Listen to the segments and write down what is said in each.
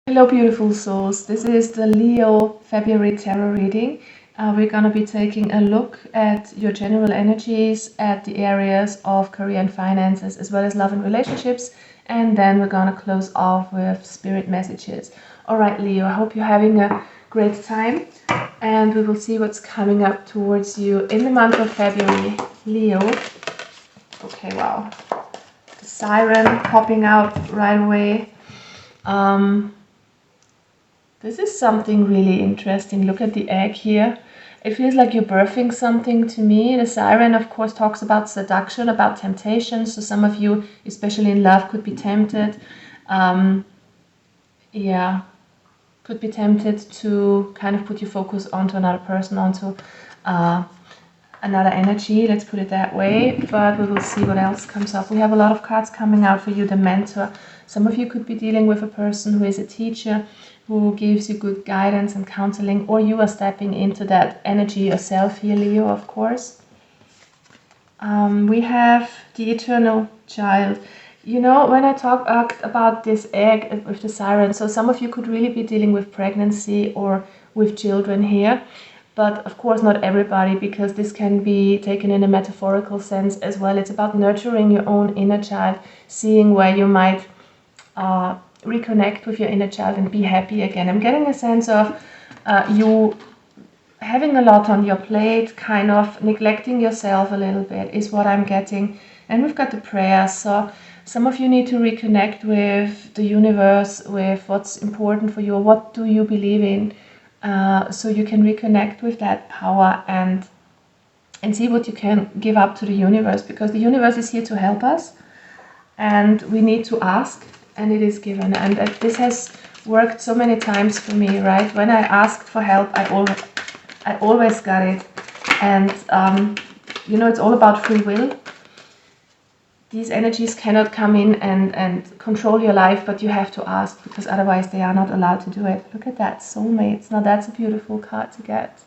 Hello, beautiful souls. This is the Leo February tarot reading. We're going to be taking a look at your general energies, at the areas of career and finances, as well as love and relationships. And then we're going to close off with spirit messages. All right, Leo, I hope you're having a great time. And we will see what's coming up towards you in the month of February. Leo. Okay, wow. The siren popping out right away. This is something really interesting. Look at the egg here. It feels like you're birthing something to me. The siren, of course, talks about seduction, about temptation. So some of you, especially in love, could be tempted. Yeah, could be tempted to kind of put your focus onto another person, onto another energy, let's put it that way. But we will see what else comes up. We have a lot of cards coming out for you. The mentor. Some of you could be dealing with a person who is a teacher, who gives you good guidance and counseling, or you are stepping into that energy yourself here, Leo, of course. We have the eternal child. You know, when I talk about this egg with the siren, so some of you could really be dealing with pregnancy or with children here. But of course not everybody, because this can be taken in a metaphorical sense as well. It's about nurturing your own inner child, seeing where you might reconnect with your inner child and be happy again. I'm getting a sense of you having a lot on your plate, kind of neglecting yourself a little bit is what I'm getting. And we've got the prayer. So some of you need to reconnect with the universe, with what's important for you, what do you believe in, so you can reconnect with that power and see what you can give up to the universe, because the universe is here to help us and we need to ask and it is given. And this has worked so many times for me, right? When I asked for help, I always got it. And you know, it's all about free will. These energies cannot come in and control your life, but you have to ask, because otherwise they are not allowed to do it. Look at that, soulmates. Now that's a beautiful card to get.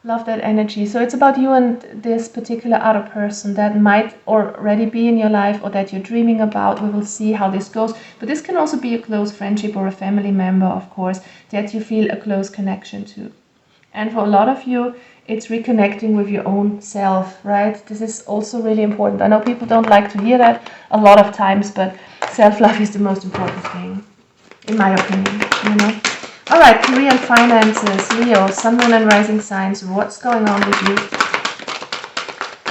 Love that energy. So it's about you and this particular other person that might already be in your life or that you're dreaming about. We will see how this goes. But this can also be a close friendship or a family member, of course, that you feel a close connection to. And for a lot of you, it's reconnecting with your own self, right? This is also really important. I know people don't like to hear that a lot of times, but self-love is the most important thing, in my opinion, you know? All right, career and finances. Leo, sun, moon, and rising signs. What's going on with you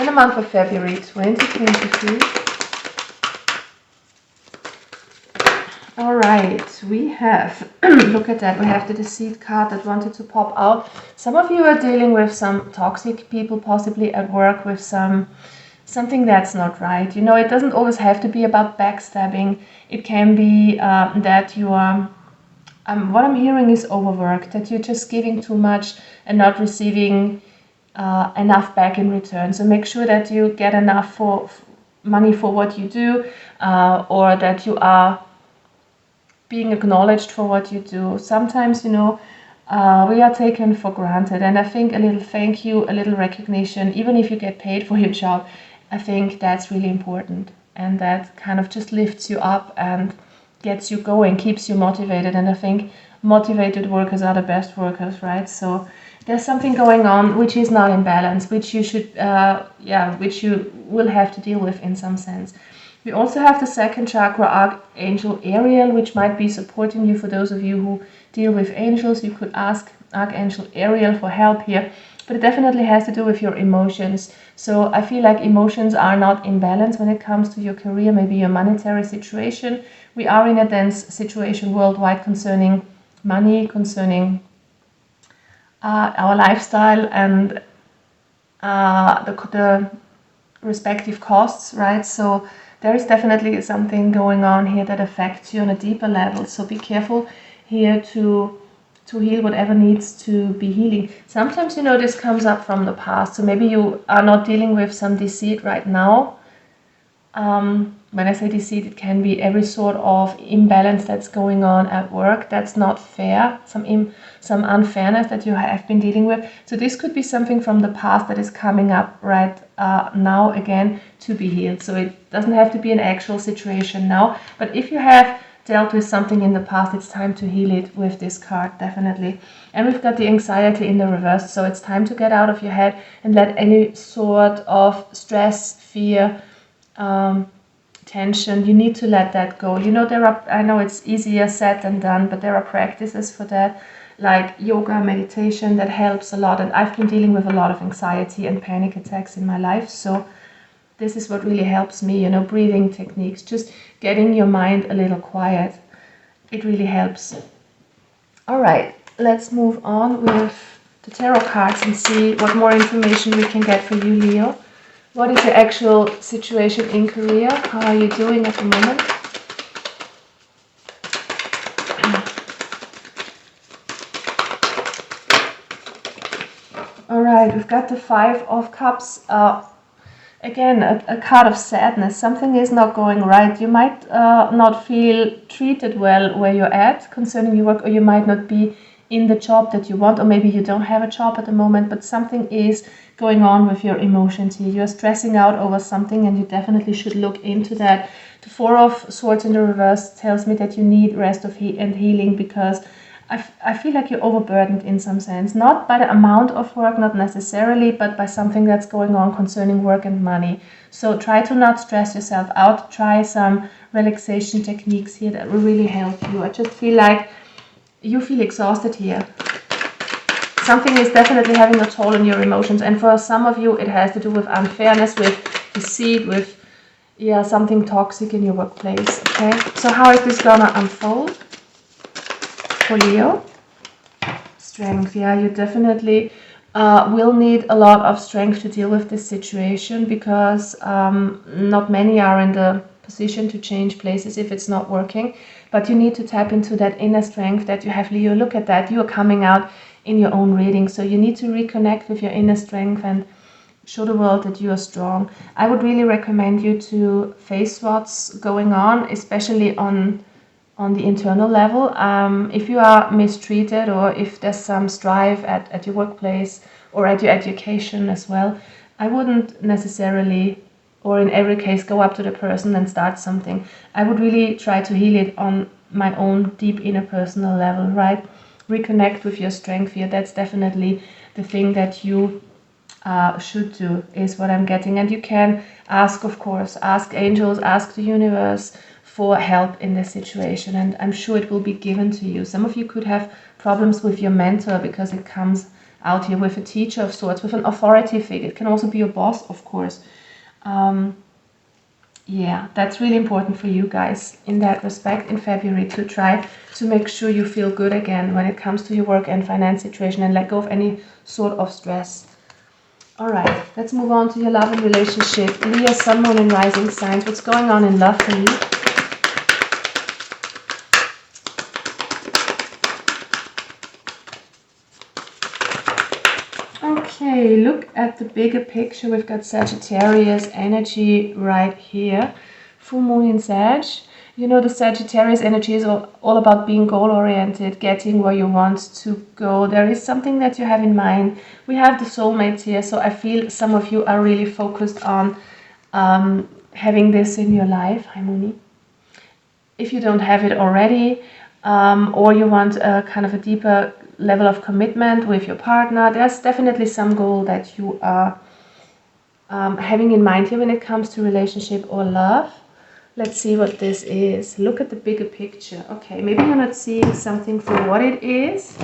in the month of February 2023? All right, we have, look at that, we have the Deceit card that wanted to pop out. Some of you are dealing with some toxic people, possibly at work, with something that's not right. You know, it doesn't always have to be about backstabbing. It can be that you are, what I'm hearing is overworked, that you're just giving too much and not receiving enough back in return. So make sure that you get enough for money for what you do, or that you are being acknowledged for what you do. Sometimes, you know, we are taken for granted, and I think a little thank you, a little recognition, even if you get paid for your job, I think that's really important, and that kind of just lifts you up and gets you going, keeps you motivated. And I think motivated workers are the best workers, right? So there's something going on which is not in balance, which you should which you will have to deal with in some sense. We also have the second chakra, Archangel Ariel, which might be supporting you. For those of you who deal with angels, you could ask Archangel Ariel for help here. But it definitely has to do with your emotions. So I feel like emotions are not in balance when it comes to your career, maybe your monetary situation. We are in a dense situation worldwide concerning money, concerning our lifestyle and the respective costs, right? So there is definitely something going on here that affects you on a deeper level. So be careful here to heal whatever needs to be healing. Sometimes, you know, this comes up from the past. So maybe you are not dealing with some deceit right now. When I say deceit, it can be every sort of imbalance that's going on at work that's not fair, some unfairness that you have been dealing with. So this could be something from the past that is coming up right now again to be healed. So it doesn't have to be an actual situation now, but if you have dealt with something in the past, it's time to heal it with this card, definitely. And we've got the anxiety in the reverse, so it's time to get out of your head and let any sort of stress, fear, tension, you need to let that go. You know, I know it's easier said than done, but there are practices for that, like yoga, meditation, that helps a lot. And I've been dealing with a lot of anxiety and panic attacks in my life, so this is what really helps me, you know, breathing techniques, just getting your mind a little quiet. It really helps. All right, let's move on with the tarot cards and see what more information we can get for you, Leo. What is your actual situation in career? How are you doing at the moment? All right, we've got the Five of Cups. Again, a card of sadness. Something is not going right. You might not feel treated well where you're at concerning your work, or you might not be in the job that you want, or maybe you don't have a job at the moment, but something is going on with your emotions here. You're stressing out over something, and you definitely should look into that. The Four of Swords in the reverse tells me that you need rest and healing, because I feel like you're overburdened in some sense, not by the amount of work, not necessarily, but by something that's going on concerning work and money. So try to not stress yourself out. Try some relaxation techniques here that will really help you. I just feel like you feel exhausted here. Something is definitely having a toll on your emotions, and for some of you it has to do with unfairness, with deceit, with something toxic in your workplace. Okay, so how is this gonna unfold? For Leo, strength. Yeah, you definitely will need a lot of strength to deal with this situation, because not many are in the position to change places if it's not working. But you need to tap into that inner strength that you have, Leo. Look at that. You are coming out in your own reading. So you need to reconnect with your inner strength and show the world that you are strong. I would really recommend you to face what's going on, especially on the internal level. If you are mistreated, or if there's some strife at your workplace or at your education as well, I wouldn't necessarily, or in every case, go up to the person and start something. I would really try to heal it on my own deep inner personal level, right? Reconnect with your strength here. That's definitely the thing that you should do, is what I'm getting. And you can ask, of course, ask angels, ask the universe for help in this situation, and I'm sure it will be given to you. Some of you could have problems with your mentor, because it comes out here with a teacher of sorts, with an authority figure. It can also be your boss, of course. Yeah, that's really important for you guys in that respect in February, to try to make sure you feel good again when it comes to your work and finance situation, and let go of any sort of stress. All right, let's move on to your love and relationship. Leo, Sun, Moon, and Rising signs. What's going on in love for you? Okay, look at the bigger picture. We've got Sagittarius energy right here. Full moon in Sag. You know, the Sagittarius energy is all about being goal-oriented, getting where you want to go. There is something that you have in mind. We have the soulmates here, so I feel some of you are really focused on having this in your life. Hi, Mooni. If you don't have it already, or you want a kind of a deeper level of commitment with your partner, there's definitely some goal that you are having in mind here when it comes to relationship or love. Let's see what this is. Look at the bigger picture. Okay, maybe you're not seeing something for what it is.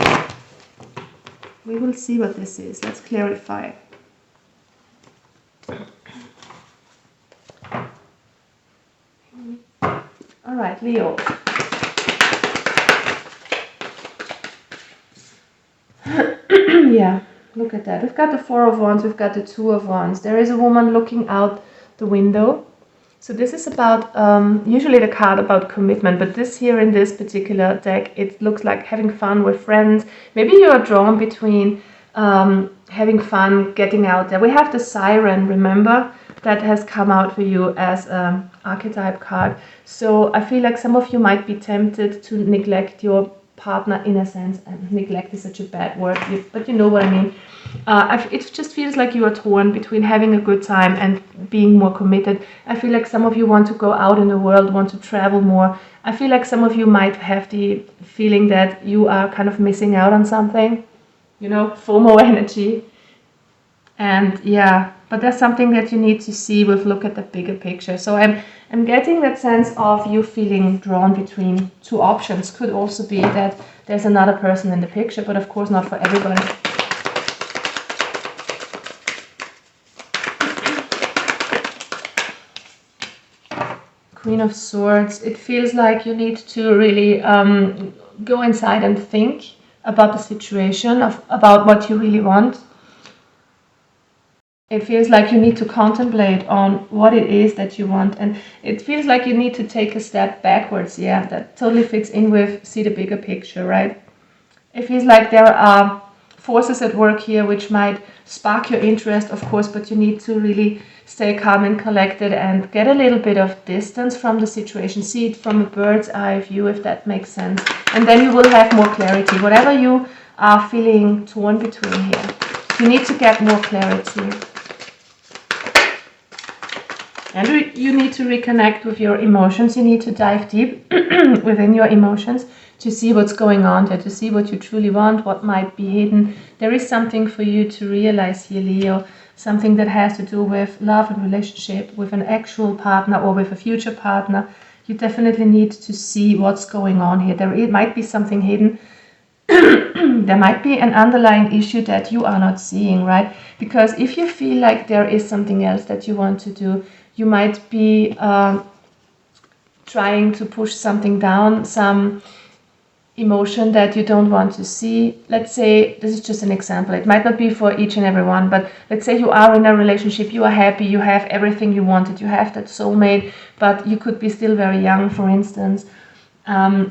We will see what this is. Let's clarify. All right, Leo. Yeah, look at that. We've got the Four of Wands, we've got the Two of Wands. There is a woman looking out the window. So this is about, usually the card about commitment, but this here in this particular deck, it looks like having fun with friends. Maybe you're drawn between having fun, getting out there. We have the Siren, remember? That has come out for you as an archetype card. So I feel like some of you might be tempted to neglect your partner in a sense. Neglect is such a bad word, but you know what I mean. It just feels like you are torn between having a good time and being more committed. I feel like some of you want to go out in the world, want to travel more. I feel like some of you might have the feeling that you are kind of missing out on something, you know, FOMO energy. And yeah, but that's something that you need to see with look at the bigger picture. So I'm getting that sense of you feeling drawn between two options. Could also be that there's another person in the picture, but of course not for everybody. Queen of Swords. It feels like you need to really go inside and think about the situation, about what you really want. It feels like you need to contemplate on what it is that you want, and it feels like you need to take a step backwards. Yeah, that totally fits in with see the bigger picture, right? It feels like there are forces at work here which might spark your interest, of course, but you need to really stay calm and collected and get a little bit of distance from the situation. See it from a bird's eye view, if that makes sense. And then you will have more clarity. Whatever you are feeling torn between here, you need to get more clarity. And you need to reconnect with your emotions. You need to dive deep within your emotions to see what's going on there, to see what you truly want, what might be hidden. There is something for you to realize here, Leo, something that has to do with love and relationship, with an actual partner or with a future partner. You definitely need to see what's going on here. There might be something hidden. There might be an underlying issue that you are not seeing, right? Because if you feel like there is something else that you want to do, you might be trying to push something down, some emotion that you don't want to see. Let's say, this is just an example, it might not be for each and every one, but let's say you are in a relationship, you are happy, you have everything you wanted, you have that soulmate, but you could be still very young, for instance,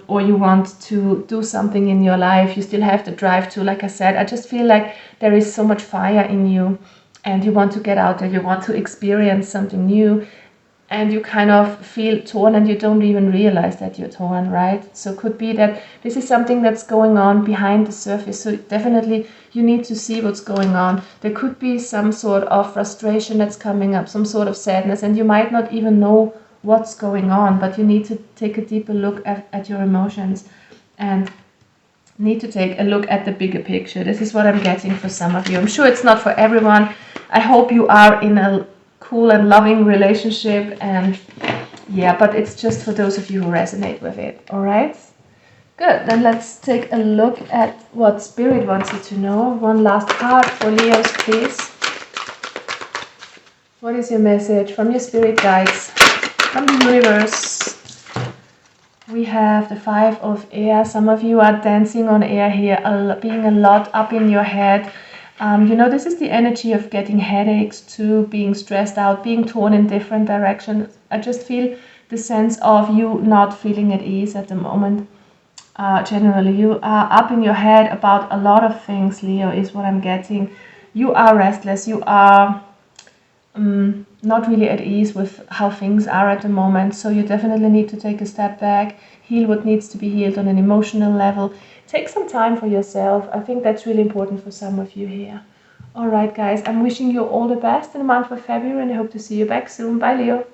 or you want to do something in your life, you still have the drive to, like I said, I just feel like there is so much fire in you and you want to get out there, you want to experience something new, and you kind of feel torn and you don't even realize that you're torn, right? So it could be that this is something that's going on behind the surface. So definitely you need to see what's going on. There could be some sort of frustration that's coming up, some sort of sadness, and you might not even know what's going on, but you need to take a deeper look at your emotions and need to take a look at the bigger picture. This is what I'm getting for some of you. I'm sure it's not for everyone. I hope you are in a cool and loving relationship, and yeah, but it's just for those of you who resonate with it. All right, good. Then let's take a look at what Spirit wants you to know. One last card for Leos, please. What is your message from your spirit guides, from the universe? We have the 5 of air. Some of you are dancing on air here, being a lot up in your head. You know, this is the energy of getting headaches too, being stressed out, being torn in different directions. I just feel the sense of you not feeling at ease at the moment. Generally, you are up in your head about a lot of things, Leo, is what I'm getting. You are restless. You are not really at ease with how things are at the moment. So you definitely need to take a step back, heal what needs to be healed on an emotional level. Take some time for yourself. I think that's really important for some of you here. All right, guys, I'm wishing you all the best in the month of February and I hope to see you back soon. Bye, Leo.